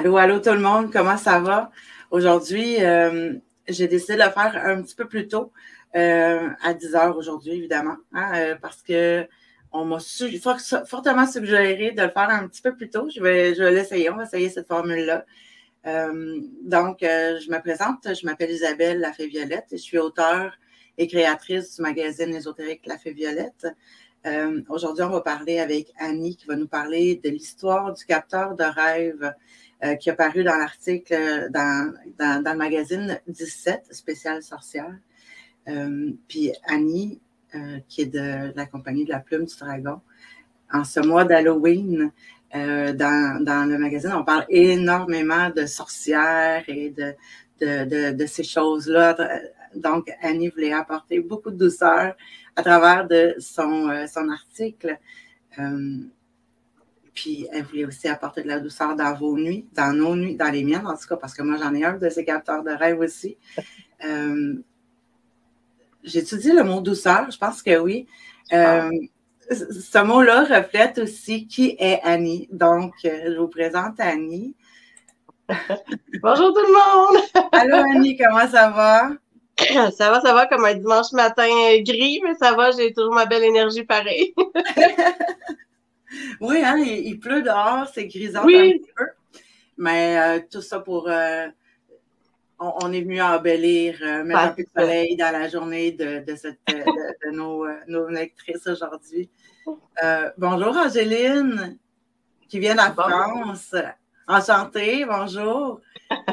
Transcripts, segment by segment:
Allô, allô tout le monde, comment ça va? Aujourd'hui, j'ai décidé de le faire un petit peu plus tôt, à 10 heures aujourd'hui, évidemment, hein, parce que on m'a fortement suggéré de le faire un petit peu plus tôt. Je vais l'essayer, on va essayer cette formule-là. Je me présente, je m'appelle Isabelle Lafay-Violette et je suis auteure et créatrice du magazine ésotérique Lafay-Violette. Aujourd'hui, on va parler avec Annie qui va nous parler de l'histoire du capteur de rêve qui a paru dans l'article dans le magazine 17, spécial sorcière. Puis Annie, qui est de la compagnie de la Plume du Dragon, en ce mois d'Halloween, dans le magazine, on parle énormément de sorcières et de ces choses-là. Donc, Annie voulait apporter beaucoup de douceur à travers de son article. Puis, elle voulait aussi apporter de la douceur dans vos nuits, dans nos nuits, dans les miennes en tout cas, parce que moi, j'en ai un de ces capteurs de rêve aussi. J'étudie le mot douceur, je pense que oui. Ce mot-là reflète aussi qui est Annie. Donc, je vous présente Annie. Bonjour tout le monde! Allô Annie, comment ça va? Ça va comme un dimanche matin gris, mais ça va, j'ai toujours ma belle énergie pareil. Oui, hein, il pleut dehors, c'est grisant Oui. un petit peu. Mais tout ça pour... on est venu embellir, mettre un peu de soleil dans la journée de nos lectrices aujourd'hui. Bonjour Angéline, qui vient de la France. Enchantée, bonjour.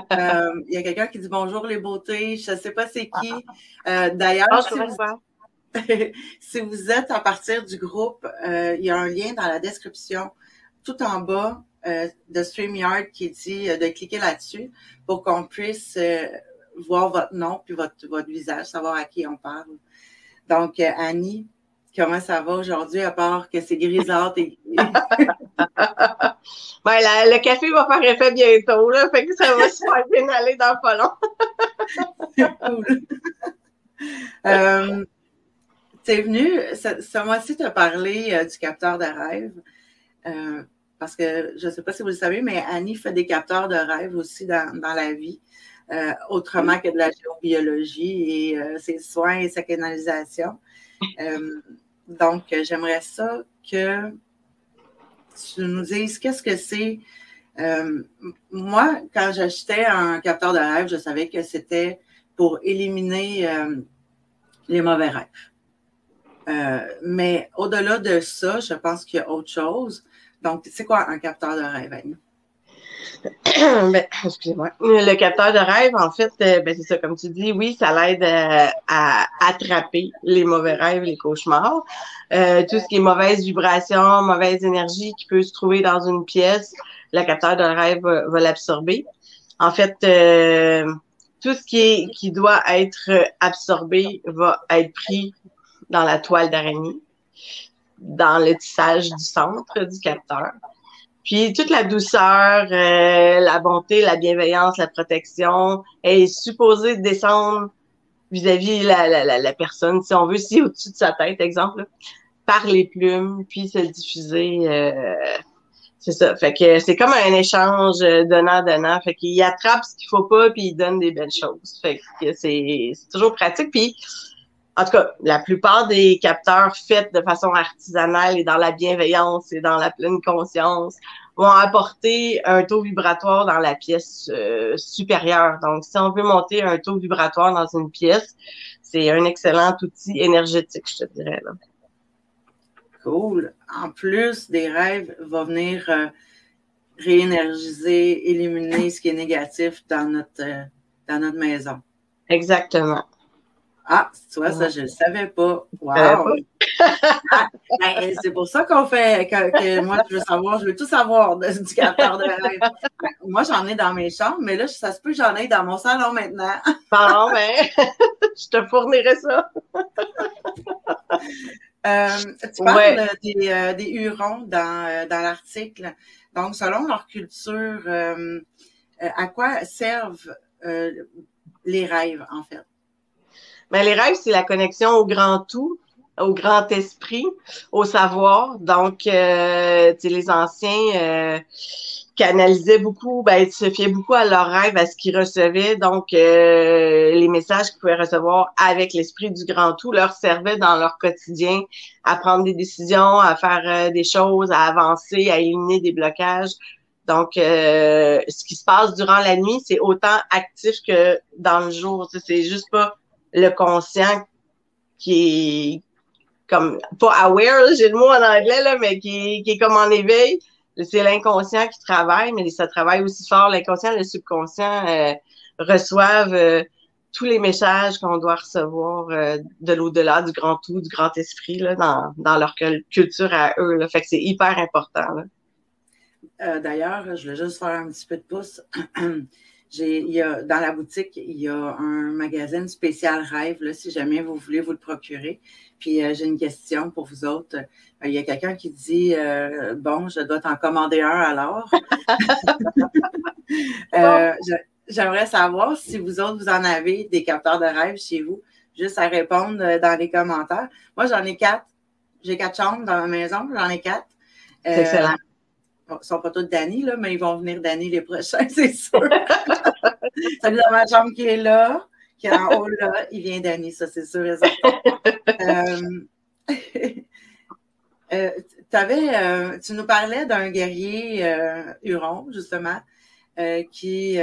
Il y a quelqu'un qui dit bonjour les beautés, je ne sais pas c'est qui. D'ailleurs, si vous êtes à partir du groupe, il y a un lien dans la description tout en bas de StreamYard qui dit de cliquer là-dessus pour qu'on puisse voir votre nom puis votre visage, savoir à qui on parle. Donc, Annie, comment ça va aujourd'hui, à part que c'est grisâtre et... Le café va faire effet bientôt, là, fait que ça va super bien aller dans le pas long. C'est cool. T'es venue ce mois-ci te parler du capteur de rêve, parce que je ne sais pas si vous le savez, mais Annie fait des capteurs de rêve aussi dans la vie, autrement que de la géobiologie et ses soins et sa canalisation. Donc, j'aimerais ça que tu nous dises qu'est-ce que c'est. Moi, quand j'achetais un capteur de rêve, je savais que c'était pour éliminer les mauvais rêves. Mais au-delà de ça, je pense qu'il y a autre chose. Donc, c'est quoi un capteur de rêve, Annie? Excusez-moi. Le capteur de rêve, en fait, c'est ça, comme tu dis, oui, ça l'aide à attraper les mauvais rêves, les cauchemars. Tout ce qui est mauvaise vibration, mauvaise énergie qui peut se trouver dans une pièce, le capteur de rêve va l'absorber. En fait, tout ce qui doit être absorbé va être pris dans la toile d'araignée, dans le tissage du centre du capteur. Puis toute la douceur, la bonté, la bienveillance, la protection est supposée descendre vis-à-vis la personne, si on veut, si au-dessus de sa tête, exemple, là, par les plumes, puis se le diffuser. C'est ça. Fait que c'est comme un échange donnant-donnant. Fait qu'il attrape ce qu'il faut pas, puis il donne des belles choses. Fait que c'est toujours pratique. Puis en tout cas, la plupart des capteurs faits de façon artisanale et dans la bienveillance et dans la pleine conscience vont apporter un taux vibratoire dans la pièce supérieure. Donc, si on veut monter un taux vibratoire dans une pièce, c'est un excellent outil énergétique, je te dirais, là. Cool. En plus des rêves, va venir réénergiser, éliminer ce qui est négatif dans notre maison. Exactement. Ah, tu vois, ça, je ne le savais pas. Wow! C'est pour ça qu'on fait, que moi, je veux tout savoir du capteur de rêve. Moi, j'en ai dans mes chambres, mais là, ça se peut que j'en ai dans mon salon maintenant. Bon, je te fournirai ça. Tu parles des Hurons dans l'article. Donc, selon leur culture, à quoi servent les rêves, en fait? Mais les rêves, c'est la connexion au grand tout, au grand esprit, au savoir. Donc, les anciens, canalisaient beaucoup, ils se fiaient beaucoup à leurs rêves, à ce qu'ils recevaient. Donc, les messages qu'ils pouvaient recevoir avec l'esprit du grand tout leur servaient dans leur quotidien à prendre des décisions, à faire des choses, à avancer, à éliminer des blocages. Donc, ce qui se passe durant la nuit, c'est autant actif que dans le jour. C'est juste pas le conscient qui est comme, pas aware, là, j'ai le mot en anglais, là, mais qui est comme en éveil. C'est l'inconscient qui travaille, mais ça travaille aussi fort. L'inconscient et le subconscient reçoivent tous les messages qu'on doit recevoir de l'au-delà, du grand tout, du grand esprit, là, dans leur culture à eux. Là. Fait que c'est hyper important. Là. D'ailleurs, je voulais juste faire un petit peu de pouce. Dans la boutique, il y a un magazine spécial rêve, là, si jamais vous voulez vous le procurer. Puis j'ai une question pour vous autres. Il y a quelqu'un qui dit bon, je dois t'en commander un alors. J'aimerais savoir si vous autres, vous en avez des capteurs de rêve chez vous. Juste à répondre dans les commentaires. Moi, j'en ai 4. J'ai 4 chambres dans ma maison, j'en ai 4. C'est excellent. Bon, ils ne sont pas tous Dani, là, mais ils vont venir Dani les prochains, c'est sûr. Celui dans ma chambre qui est là, qui est en haut là, il vient Dani, ça c'est sûr et certain. Tu nous parlais d'un guerrier Huron, justement, qui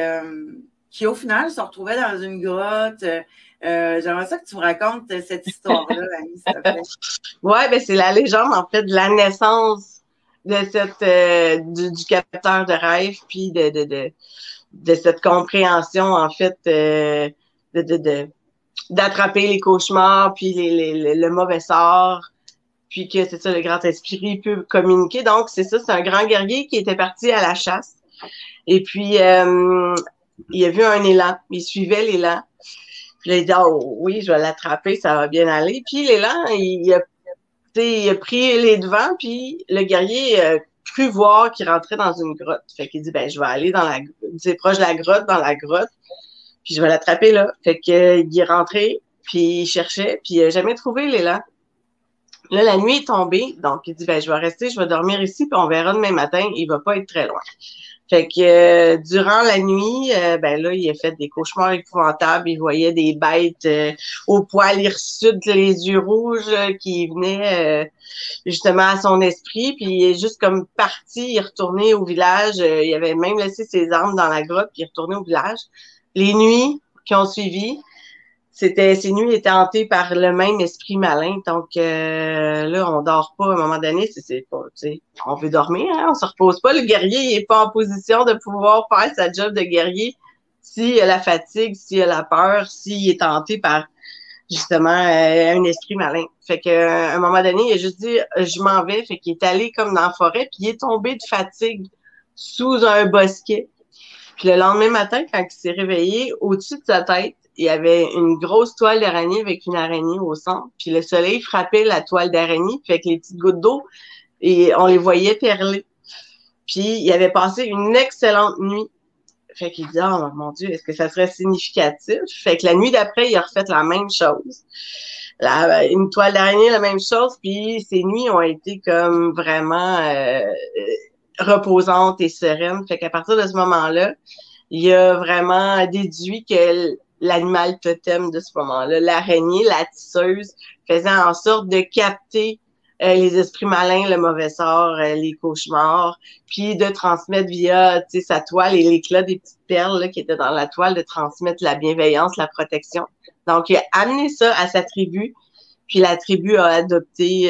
au final se retrouvait dans une grotte. J'aimerais ça que tu me racontes cette histoire-là, Annie, s'il te plaît. Oui, c'est la légende, en fait, de la naissance de du capteur de rêve, puis de cette compréhension, en fait, d'attraper les cauchemars, puis le mauvais sort, puis que c'est ça, le grand esprit peut communiquer. Donc, c'est ça, c'est un grand guerrier qui était parti à la chasse. Et puis, il a vu un élan, il suivait l'élan. Puis là, il dit, oh oui, je vais l'attraper, ça va bien aller. Puis l'élan, il a pris les devants, puis le guerrier a cru voir qu'il rentrait dans une grotte. Fait qu'il dit, je vais aller c'est proche de la grotte, dans la grotte, puis je vais l'attraper là. Fait que il est rentré, puis il cherchait, puis il n'a jamais trouvé l'élan. Là, la nuit est tombée, donc il dit, je vais rester, je vais dormir ici, puis on verra demain matin, il va pas être très loin. Fait que durant la nuit, là, il a fait des cauchemars épouvantables. Il voyait des bêtes au poil hirsute, les yeux rouges qui venaient justement à son esprit. Puis il est juste comme parti, il est retourné au village. Il avait même laissé ses armes dans la grotte, puis il est retourné au village. Les nuits qui ont suivi, ces nuits étaient hantées par le même esprit malin. Donc là, on dort pas à un moment donné. C'est pas, on veut dormir, hein, on se repose pas. Le guerrier, il est pas en position de pouvoir faire sa job de guerrier s'il a la fatigue, s'il a la peur, s'il est tenté par justement un esprit malin. Fait que à un moment donné, il a juste dit je m'en vais. Fait qu'il est allé comme dans la forêt, puis il est tombé de fatigue sous un bosquet. Puis le lendemain matin, quand il s'est réveillé, au-dessus de sa tête, il y avait une grosse toile d'araignée avec une araignée au centre. Puis le soleil frappait la toile d'araignée, puis avec les petites gouttes d'eau, et on les voyait perler. Puis il avait passé une excellente nuit. Fait qu'il dit, oh mon Dieu, est-ce que ça serait significatif? Fait que la nuit d'après, il a refait la même chose. Une toile d'araignée, la même chose, puis ces nuits ont été comme vraiment reposantes et sereines. Fait qu'à partir de ce moment-là, il a vraiment déduit que l'animal totem de ce moment-là, l'araignée, la tisseuse, faisait en sorte de capter les esprits malins, le mauvais sort, les cauchemars, puis de transmettre via sa toile et l'éclat des petites perles là, qui étaient dans la toile, de transmettre la bienveillance, la protection. Donc, il a amené ça à sa tribu, puis la tribu a adopté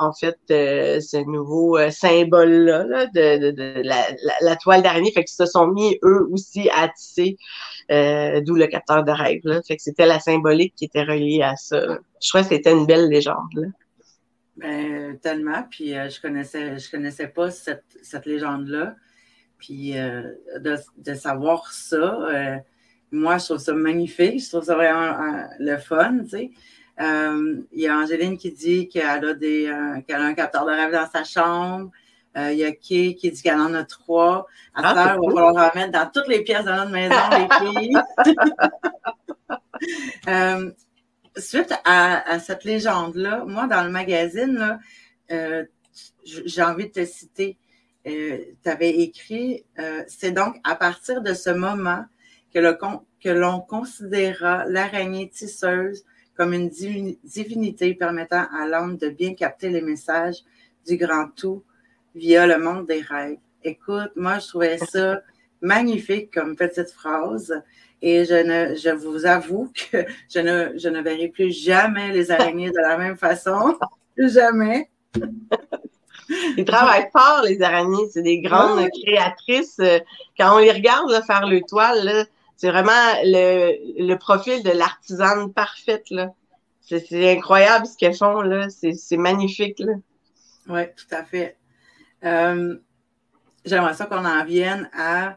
en fait ce nouveau symbole-là là, de la toile d'araignée. Fait qu'ils se sont mis eux aussi à tisser, d'où le capteur de rêve. Là. Fait que c'était la symbolique qui était reliée à ça. Je crois que c'était une belle légende. Là. Tellement. Puis je connaissais pas cette légende-là. Puis de savoir ça, moi, je trouve ça magnifique. Je trouve ça vraiment le fun, tu sais. Il y a Angéline qui dit qu'elle a un capteur de rêve dans sa chambre. Il y a Kay qui dit qu'elle en a 3. À terre, il va falloir en mettre dans toutes les pièces de notre maison, les filles. Suite à cette légende-là, moi, dans le magazine, là, j'ai envie de te citer tu avais écrit c'est donc à partir de ce moment que l'on considéra l'araignée tisseuse comme une divinité permettant à l'homme de bien capter les messages du grand tout via le monde des rêves. Écoute, moi, je trouvais ça magnifique comme petite phrase et je vous avoue que je ne verrai plus jamais les araignées de la même façon. Plus jamais. Ils travaillent fort, les araignées. C'est des grandes créatrices. Quand on les regarde là, faire le toile, là, c'est vraiment le profil de l'artisane parfaite. Là. C'est incroyable ce qu'elles font. Là. C'est magnifique. Oui, tout à fait. J'aimerais ça qu'on en vienne à...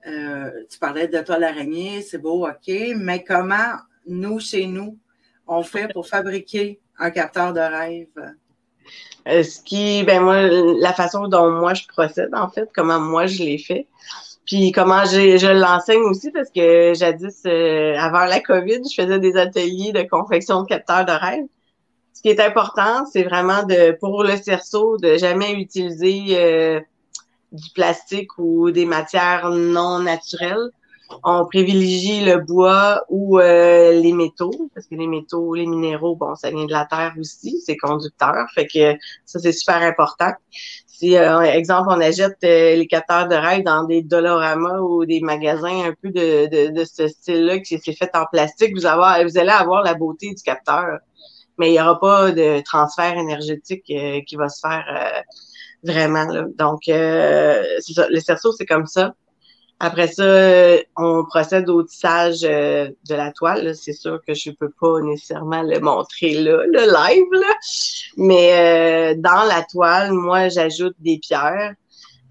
tu parlais de toile d'araignée, c'est beau, OK, mais comment, nous, chez nous, on fait pour fabriquer un capteur de rêve? Moi, la façon dont moi je procède, en fait, comment moi je l'ai fait, puis comment je l'enseigne aussi, parce que jadis, avant la COVID, je faisais des ateliers de confection de capteurs de rêve. Ce qui est important, c'est vraiment pour le cerceau, de jamais utiliser du plastique ou des matières non naturelles. On privilégie le bois ou les métaux, parce que les métaux, les minéraux, bon, ça vient de la terre aussi, c'est conducteur, fait que ça, c'est super important. Si, exemple, on achète les capteurs de rêve dans des Dollarama ou des magasins un peu de ce style-là, qui s'est fait en plastique, vous allez avoir la beauté du capteur, mais il n'y aura pas de transfert énergétique qui va se faire vraiment. Là. Donc, c'est ça, le cerceau, c'est comme ça. Après ça, on procède au tissage de la toile. C'est sûr que je peux pas nécessairement le montrer là, le live, là. Mais dans la toile, moi, j'ajoute des pierres,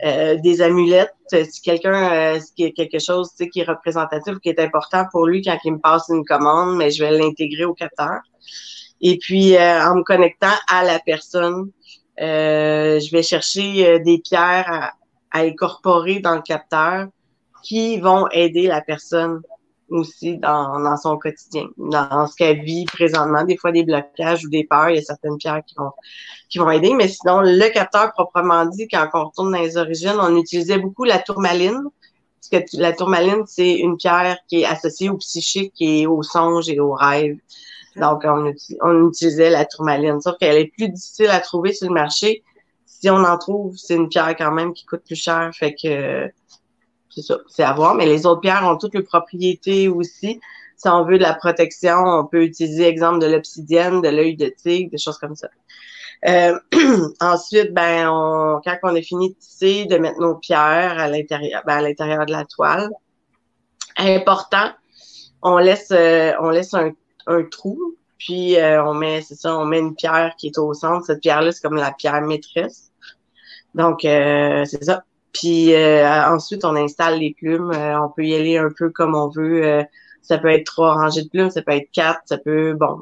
des amulettes. Si quelqu'un, ce qui est quelque chose qui est représentatif ou qui est important pour lui quand il me passe une commande, mais je vais l'intégrer au capteur. Et puis, en me connectant à la personne, je vais chercher des pierres à incorporer dans le capteur qui vont aider la personne aussi dans son quotidien, dans ce qu'elle vit présentement. Des fois, des blocages ou des peurs, il y a certaines pierres qui vont aider. Mais sinon, le capteur proprement dit, quand on retourne dans les origines, on utilisait beaucoup la tourmaline. Parce que la tourmaline, c'est une pierre qui est associée au psychique et aux songes et aux rêves. Donc, on utilisait la tourmaline. Sauf qu'elle est plus difficile à trouver sur le marché. Si on en trouve, c'est une pierre quand même qui coûte plus cher. Fait que c'est ça, c'est à voir. Mais les autres pierres ont toutes les propriétés aussi. Si on veut de la protection, on peut utiliser, exemple, de l'obsidienne, de l'œil de tigre, des choses comme ça. Ensuite, quand on a fini de tisser, de mettre nos pierres à l'intérieur de la toile. Important, on laisse un trou, puis on met une pierre qui est au centre. Cette pierre-là, c'est comme la pierre maîtresse. Donc, c'est ça. Puis ensuite, on installe les plumes. On peut y aller un peu comme on veut. Ça peut être 3 rangées de plumes, ça peut être 4,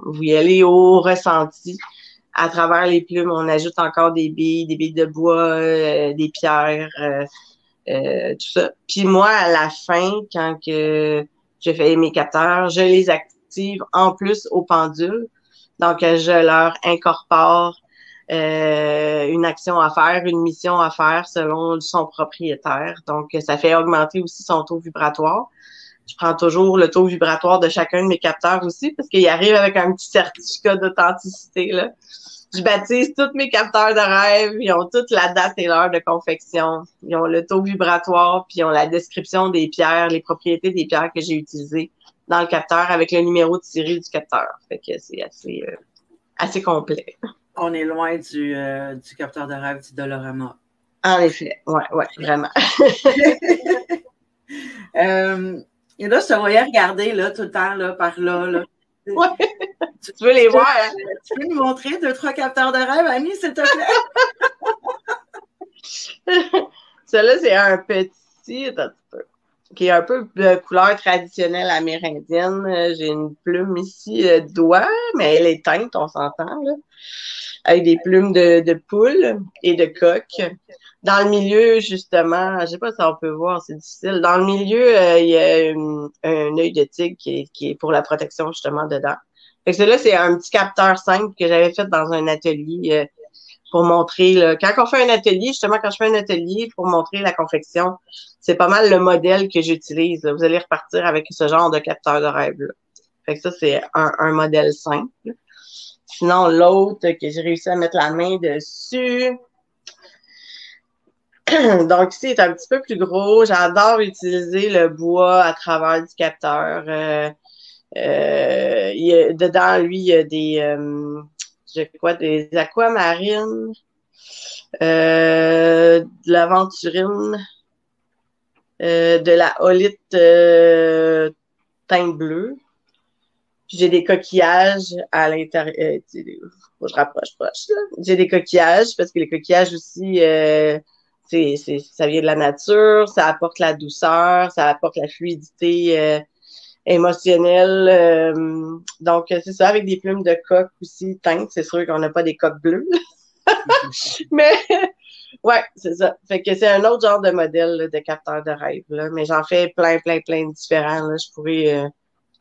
vous y allez au ressenti. À travers les plumes, on ajoute encore des billes de bois, des pierres, tout ça. Puis moi, à la fin, quand que je fais mes capteurs, je les active en plus au pendule. Donc, je leur incorpore une action à faire, une mission à faire selon son propriétaire. Donc, ça fait augmenter aussi son taux vibratoire. Je prends toujours le taux vibratoire de chacun de mes capteurs aussi parce qu'il arrive avec un petit certificat d'authenticité, là. Je baptise tous mes capteurs de rêve. Ils ont toute la date et l'heure de confection. Ils ont le taux vibratoire, puis ils ont la description des pierres, les propriétés des pierres que j'ai utilisées dans le capteur avec le numéro de série du capteur. Fait que c'est assez complet. On est loin du capteur de rêve du Dollarama. En effet, ouais, vraiment. Et là, je te voyais regarder là, tout le temps là, par là. Là. Ouais. Tu veux les voir? Hein? Tu peux nous montrer 2-3 capteurs de rêve, Annie, s'il te plaît? Celui-là, c'est un petit, qui est un peu de couleur traditionnelle amérindienne. J'ai une plume ici d'oie, mais elle est teinte, on s'entend, là, avec des plumes de poule et de coq. Dans le milieu, justement, je sais pas si on peut voir, c'est difficile. Dans le milieu, il y a un œil de tigre qui est pour la protection, justement, dedans. Fait que celui-là, c'est un petit capteur simple que j'avais fait dans un atelier pour montrer, là, quand on fait un atelier, justement, quand je fais un atelier pour montrer la confection, c'est pas mal le modèle que j'utilise. Là. Vous allez repartir avec ce genre de capteur de rêve. Là. Fait que ça, c'est un modèle simple. Sinon, l'autre que j'ai réussi à mettre la main dessus. Donc, ici, il est un petit peu plus gros. J'adore utiliser le bois à travers du capteur. Dedans, lui, il y a des aquamarines, de l'aventurine, de la holite teinte bleue. Puis j'ai des coquillages à l'intérieur. Faut que je rapproche proche. Là. J'ai des coquillages parce que les coquillages aussi, ça vient de la nature, ça apporte la douceur, ça apporte la fluidité émotionnelle. Donc, c'est ça, avec des plumes de coq aussi teintes. C'est sûr qu'on n'a pas des coqs bleus. Mais, ouais, c'est ça. Fait que c'est un autre genre de modèle là, de capteur de rêve. Là. Mais j'en fais plein différents. Là. Je pourrais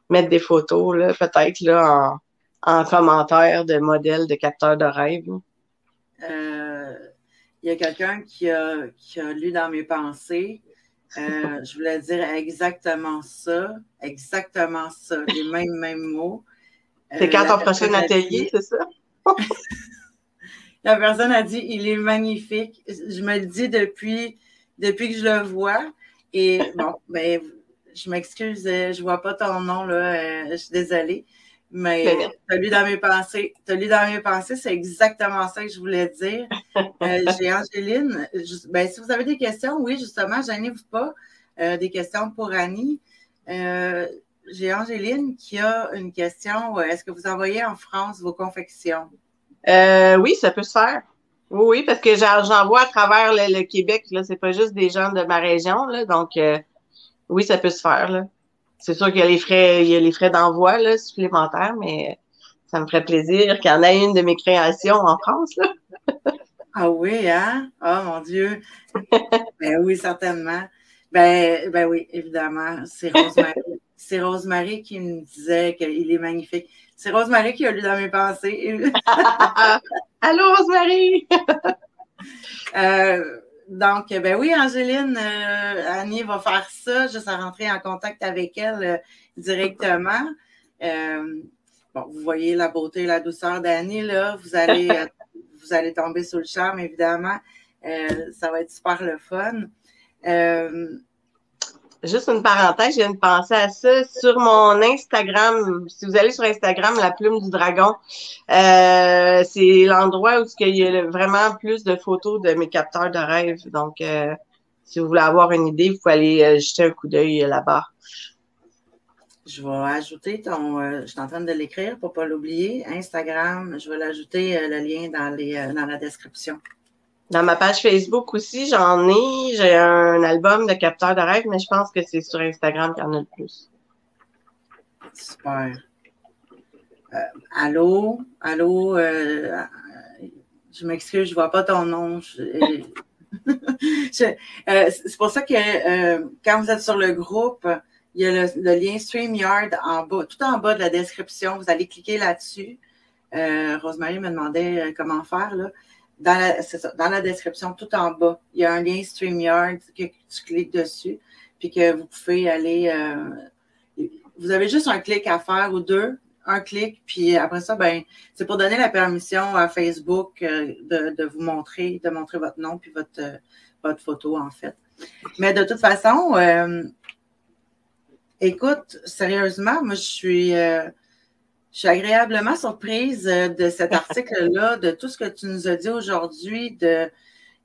mettre des photos, là, peut-être, là, en commentaire de modèles de capteurs de rêve. Il y a quelqu'un qui a lu dans mes pensées. Je voulais dire exactement ça, les mêmes mots. C'est quand ton prochain atelier, c'est ça? La personne a dit, il est magnifique. Je me le dis depuis que je le vois. Et bon, ben, je m'excuse, je vois pas ton nom, là. Je suis désolée. Mais tu as lu dans mes pensées. C'est exactement ça que je voulais dire. J'ai Angéline. Ben, si vous avez des questions, oui, justement, gênez-vous pas. Des questions pour Annie. J'ai Angéline qui a une question. Est-ce que vous envoyez en France vos confections? Oui, ça peut se faire. Oui, parce que j'en vois à travers le Québec. Là, c'est pas juste des gens de ma région. Là, donc, oui, ça peut se faire. Là. C'est sûr qu'il y a les frais d'envoi là, supplémentaires, mais ça me ferait plaisir qu'il y en ait une de mes créations en France. Là. Ah oui, hein? Oh mon Dieu! Ben oui, certainement. Ben oui, évidemment. C'est Rosemary qui me disait qu'il est magnifique. C'est Rosemary qui a lu dans mes pensées. Allô, Rosemary! Donc, ben oui, Angéline, Annie va faire ça, juste à rentrer en contact avec elle directement. Bon, vous voyez la beauté et la douceur d'Annie, là. Vous allez tomber sous le charme, évidemment. Ça va être super le fun. Juste une parenthèse, je viens de penser à ça. Sur mon Instagram, si vous allez sur Instagram, la plume du dragon, c'est l'endroit où il y a vraiment plus de photos de mes capteurs de rêve. Donc, si vous voulez avoir une idée, vous pouvez aller jeter un coup d'œil là-bas. Je vais ajouter je suis en train de l'écrire pour ne pas l'oublier. Instagram, je vais l'ajouter le lien dans la description. Dans ma page Facebook aussi, j'ai un album de capteurs de rêve, mais je pense que c'est sur Instagram qu'il y en a le plus. Super. Allô, je m'excuse, je ne vois pas ton nom. C'est pour ça que quand vous êtes sur le groupe, il y a le lien StreamYard en bas, tout en bas de la description. Vous allez cliquer là-dessus. Rosemary me demandait comment faire, là. C'est ça, dans la description, tout en bas, il y a un lien StreamYard que tu cliques dessus, puis que vous pouvez aller. Vous avez juste un clic à faire ou deux, un clic, puis après ça, ben, c'est pour donner la permission à Facebook de vous montrer, votre nom puis votre photo, en fait. Mais de toute façon, écoute, sérieusement, moi, je suis agréablement surprise de cet article-là, de tout ce que tu nous as dit aujourd'hui.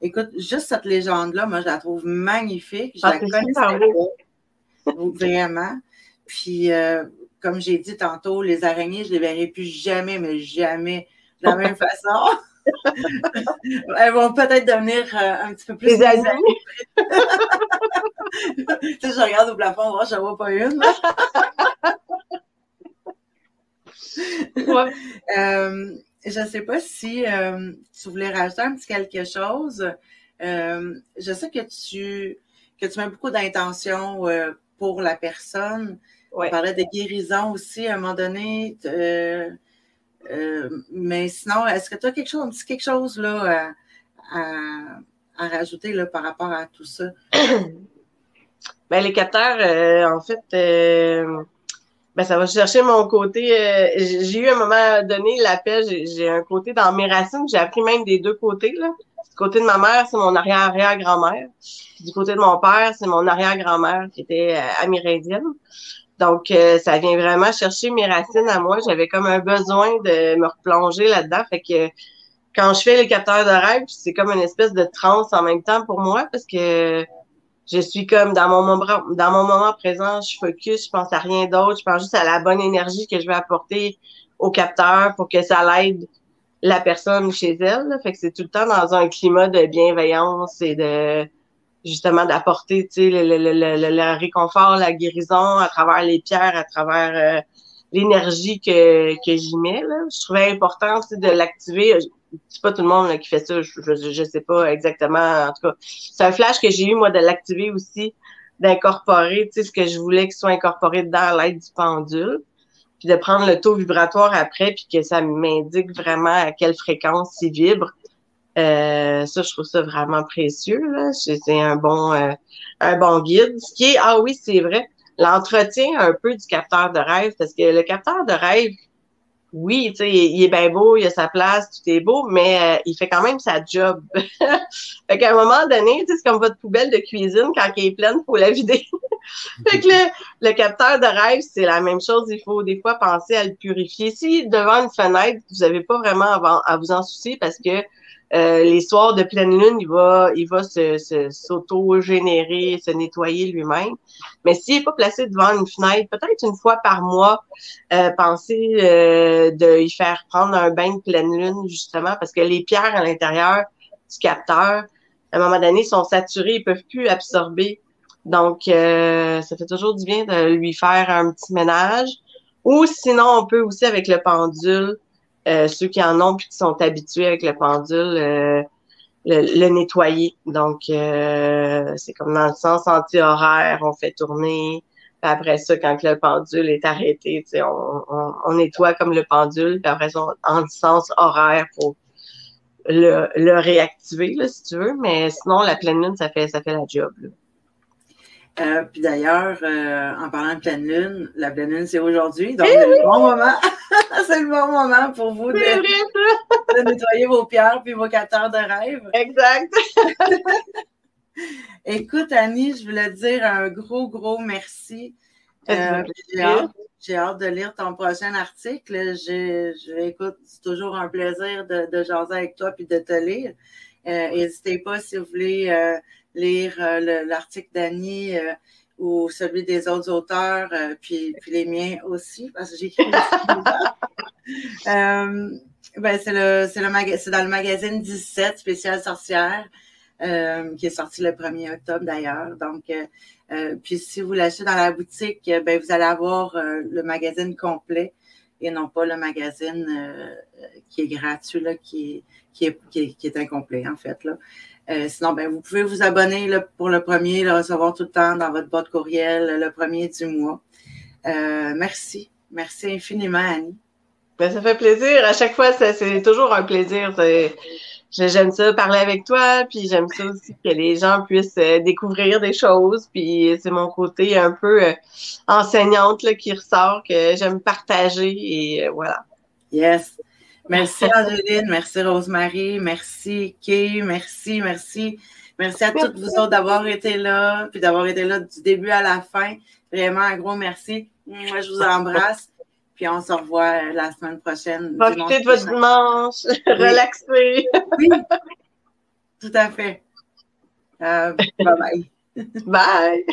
Écoute, juste cette légende-là, moi, je la trouve magnifique. Je la connaissais pas. Vraiment. Puis, comme j'ai dit tantôt, les araignées, je ne les verrai plus jamais, mais jamais de la même façon. Elles vont peut-être devenir un petit peu plus des amis. Tu sais, je regarde au plafond, je ne vois pas une. Ouais. Je ne sais pas si tu voulais rajouter un petit quelque chose. Je sais que tu mets beaucoup d'intention pour la personne. Ouais. On parlait de guérison aussi à un moment donné. Mais sinon, est-ce que tu as un petit quelque chose là, à rajouter là, par rapport à tout ça? Ben, les capteurs, en fait, ben, ça va chercher mon côté. J'ai eu un moment donné l'appel, j'ai un côté dans mes racines, j'ai appris même des deux côtés, là. Du côté de ma mère, c'est mon arrière-arrière-grand-mère. Puis du côté de mon père, c'est mon arrière-grand-mère qui était amérindienne. Donc, ça vient vraiment chercher mes racines à moi. J'avais comme un besoin de me replonger là-dedans. Fait que quand je fais les capteurs de rêve, c'est comme une espèce de transe en même temps pour moi parce que je suis comme dans mon moment présent, je focus, je pense à rien d'autre, je pense juste à la bonne énergie que je vais apporter au capteur pour que ça l'aide la personne chez elle. Là. Fait que c'est tout le temps dans un climat de bienveillance et de justement d'apporter, tu sais, le réconfort, la guérison à travers les pierres, à travers l'énergie que j'y mets. Là. Je trouvais important de l'activer. C'est pas tout le monde là, qui fait ça, je sais pas exactement. En tout cas, c'est un flash que j'ai eu, moi, de l'activer aussi, d'incorporer, tu sais, ce que je voulais qu'il soit incorporé dans l'aide du pendule, puis de prendre le taux vibratoire après, puis que ça m'indique vraiment à quelle fréquence il vibre. Ça, je trouve ça vraiment précieux. Là. C'est un bon guide. Ce qui est, ah oui, c'est vrai, l'entretien un peu du capteur de rêve, parce que le capteur de rêve, oui, tu sais, il est bien beau, il a sa place, tout est beau, mais il fait quand même sa job. Fait qu'à un moment donné, tu sais, c'est comme votre poubelle de cuisine, quand elle est pleine, il faut la vider. Fait que le capteur de rêve, c'est la même chose. Il faut des fois penser à le purifier. Si devant une fenêtre, vous n'avez pas vraiment à vous en soucier parce que les soirs de pleine lune, il va s'auto-générer, se nettoyer lui-même. Mais s'il n'est pas placé devant une fenêtre, peut-être une fois par mois, pensez de y faire prendre un bain de pleine lune, justement, parce que les pierres à l'intérieur du capteur, à un moment donné, sont saturées, ils peuvent plus absorber. Donc, ça fait toujours du bien de lui faire un petit ménage. Ou sinon, on peut aussi avec le pendule, ceux qui en ont puis qui sont habitués avec le pendule, le nettoyer. Donc, c'est comme dans le sens anti-horaire, on fait tourner. Puis après ça, quand le pendule est arrêté, on nettoie comme le pendule. Puis après ça, en sens horaire pour le réactiver, là, si tu veux. Mais sinon, la pleine lune, ça fait la job, là. Puis d'ailleurs, en parlant de pleine lune, la pleine lune, c'est aujourd'hui. Donc, c'est le bon moment. C'est le bon moment pour vous de nettoyer vos pierres puis vos capteurs de rêve. Exact. Écoute, Annie, je voulais te dire un gros merci. J'ai hâte de lire ton prochain article. Écoute, c'est toujours un plaisir de jaser avec toi puis de te lire. N'hésitez pas si vous voulez lire l'article d'Annie ou celui des autres auteurs, puis les miens aussi, parce que j'écris aussi. C'est dans le magazine 17, spécial sorcière, qui est sorti le 1er octobre d'ailleurs. Donc, puis si vous l'achetez dans la boutique, vous allez avoir le magazine complet et non pas le magazine qui est gratuit, là, qui est incomplet, en fait, là. Sinon, vous pouvez vous abonner là, pour le premier, le recevoir tout le temps dans votre boîte courriel, le premier du mois. Merci. Merci infiniment, Annie. Ben, ça fait plaisir. À chaque fois, c'est toujours un plaisir. J'aime ça parler avec toi, puis j'aime ça aussi que les gens puissent découvrir des choses. Puis c'est mon côté un peu enseignante là, qui ressort, que j'aime partager et voilà. Yes. Merci Angéline, merci Rosemary, merci Kay, merci. Merci à toutes vous autres d'avoir été là, puis d'avoir été là du début à la fin. Vraiment un gros merci. Moi, je vous embrasse, puis on se revoit la semaine prochaine. Profitez de votre dimanche, relaxez. Oui, tout à fait. Bye bye. Bye.